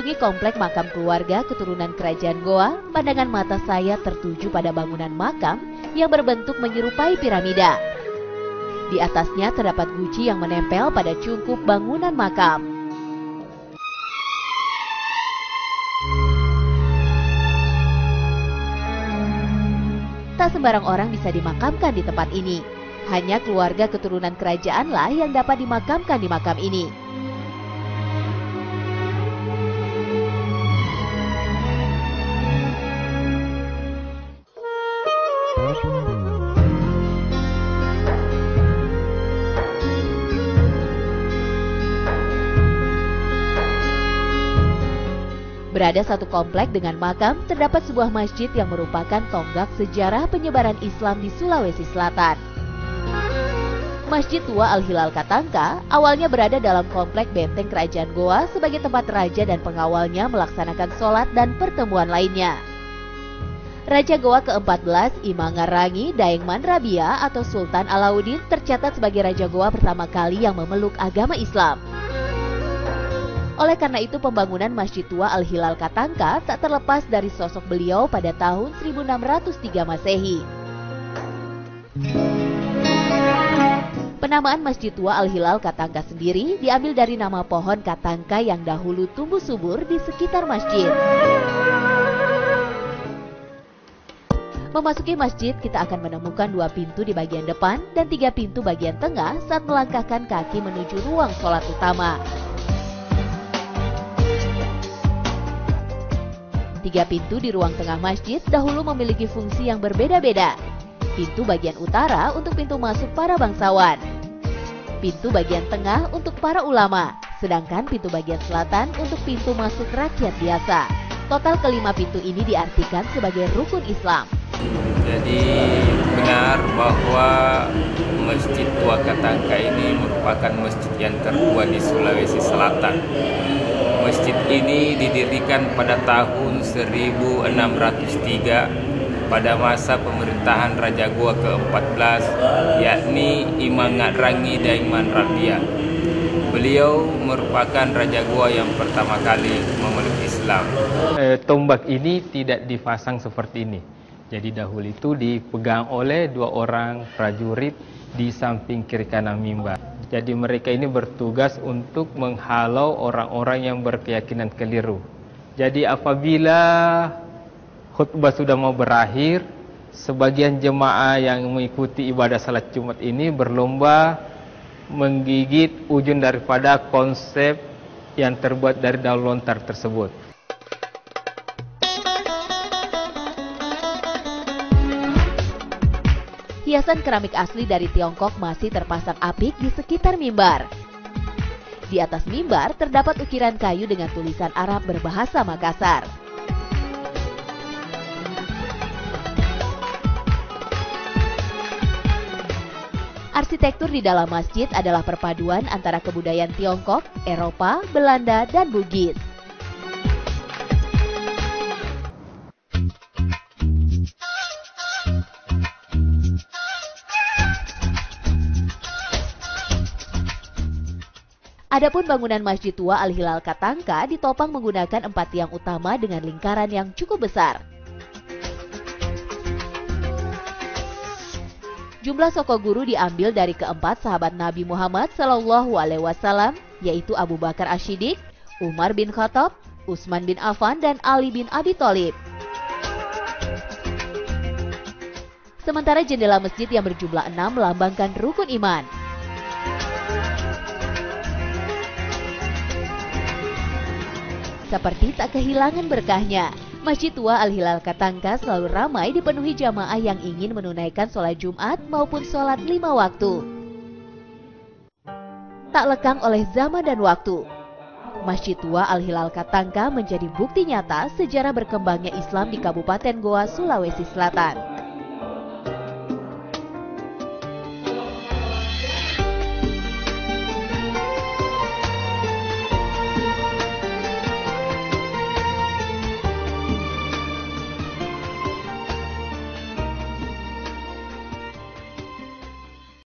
Mengunjungi komplek makam keluarga keturunan kerajaan Goa, pandangan mata saya tertuju pada bangunan makam yang berbentuk menyerupai piramida. Di atasnya terdapat guci yang menempel pada cungkup bangunan makam. Tak sembarang orang bisa dimakamkan di tempat ini. Hanya keluarga keturunan kerajaanlah yang dapat dimakamkan di makam ini. Berada satu komplek dengan makam, terdapat sebuah masjid yang merupakan tonggak sejarah penyebaran Islam di Sulawesi Selatan. Masjid Tua Al-Hilal Katangka awalnya berada dalam komplek benteng kerajaan Goa sebagai tempat raja dan pengawalnya melaksanakan sholat dan pertemuan lainnya. Raja Goa ke-14 Imangarangi Daengman Rabia atau Sultan Alauddin tercatat sebagai Raja Goa pertama kali yang memeluk agama Islam. Oleh karena itu pembangunan Masjid Tua Al-Hilal Katangka tak terlepas dari sosok beliau pada tahun 1603 Masehi. Penamaan Masjid Tua Al-Hilal Katangka sendiri diambil dari nama pohon katangka yang dahulu tumbuh subur di sekitar masjid. Memasuki masjid, kita akan menemukan 2 pintu di bagian depan dan 3 pintu bagian tengah saat melangkahkan kaki menuju ruang sholat utama. 3 pintu di ruang tengah masjid dahulu memiliki fungsi yang berbeda-beda. Pintu bagian utara untuk pintu masuk para bangsawan. Pintu bagian tengah untuk para ulama, sedangkan pintu bagian selatan untuk pintu masuk rakyat biasa. Total ke-5 pintu ini diartikan sebagai rukun Islam. Jadi benar bahwa Masjid Tua Katangka ini merupakan masjid yang tertua di Sulawesi Selatan. Masjid ini didirikan pada tahun 1603 pada masa pemerintahan Raja Goa ke-14, yakni Imangarangi Daengman Rabia. Beliau merupakan Raja Goa yang pertama kali memeluk Islam. Tombak ini tidak dipasang seperti ini. Jadi dahulu itu dipegang oleh 2 orang prajurit di samping kiri kanan mimbar. Jadi mereka ini bertugas untuk menghalau orang-orang yang berkeyakinan keliru. Jadi apabila khutbah sudah mau berakhir, sebagian jemaah yang mengikuti ibadah salat Jumat ini berlomba menggigit ujung daripada konsep yang terbuat dari daun lontar tersebut. Hiasan keramik asli dari Tiongkok masih terpasang apik di sekitar mimbar. Di atas mimbar terdapat ukiran kayu dengan tulisan Arab berbahasa Makassar. Arsitektur di dalam masjid adalah perpaduan antara kebudayaan Tiongkok, Eropa, Belanda, dan Bugis. Adapun bangunan Masjid Tua Al-Hilal Katangka ditopang menggunakan 4 tiang utama dengan lingkaran yang cukup besar. Jumlah soko guru diambil dari keempat sahabat Nabi Muhammad SAW, yaitu Abu Bakar As-Siddiq, Umar bin Khattab, Utsman bin Affan, dan Ali bin Abi Thalib. Sementara jendela masjid yang berjumlah 6 melambangkan rukun iman. Seperti tak kehilangan berkahnya, Masjid Tua Al-Hilal Katangka selalu ramai dipenuhi jamaah yang ingin menunaikan sholat Jumat maupun sholat 5 waktu. Tak lekang oleh zaman dan waktu, Masjid Tua Al-Hilal Katangka menjadi bukti nyata sejarah berkembangnya Islam di Kabupaten Goa, Sulawesi Selatan.